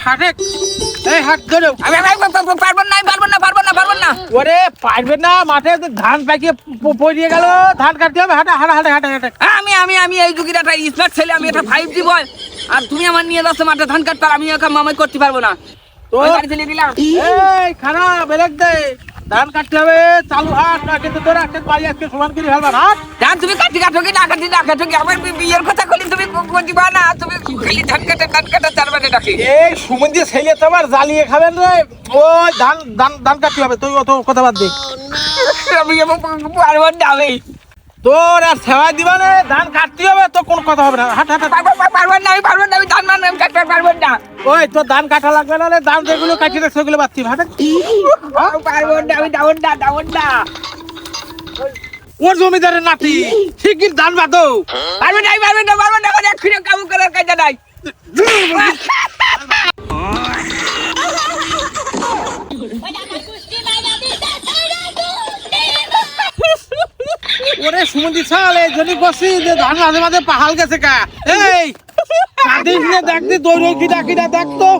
হাটে এই হাট ধরো আমি পারবো না ওরে পারবে না মাঠে ধান পাকিয়ে পড়িয়ে গেল ধান কাটতে হবে হাটে হাটে হাটে হাটে আমি এই যুগের একটা স্মার্ট ছেলে আমি একটা 5G বয় আর তুমি আমার নিয়ে যাচ্ছ মাঠে ধান কাটতে আমি ওকে মামাই করতে পারবো না তো আমি বাড়ি চলে গেলাম এই খারাপ বেলেক দে ধান কাটতে হবে চালু হাট না কিন্তু তোর একটা বাড়ি আজকে সমান করে ফেলবা হাট ধান তুমি কাটি কাটো কি না কাটো কি আমার বিয়ের কথা কইলি তুমি দিবা না তুমি খালি ধান কাটা চারবারে ডাকি এই সুমন্দি ছেলে তোমার জ্বালিয়ে খাবেন রে ওই ধান ধান ধান কাটতে হবে তুই অত কথা বাদ দে আমি পারবো না আমি তোর আর সেবা দিবা না ধান কাটতে হবে তো কোনো কথা হবে না হাট হাট পারবো না আমি ধান মান কাটতে পারবো না ওই তোর ধান কাটা লাগবে না ধান যেগুলো কাটি রে সেগুলো বাচ্চি হাটে পারবো না আমি দাউন না ওর জমিদারের নাতি শিগগির ধান বাঁধো পারবো না আমার এক্ষুনি কাবু করার কাজে নাই ওরে সুমন্দি ছাল এই জন্য বসি যে ধান মাঝে মাঝে পাহাল গেছে কা এই কাঁদিস নে দেখতে দৌড়ে কিটা কিটা দেখ তো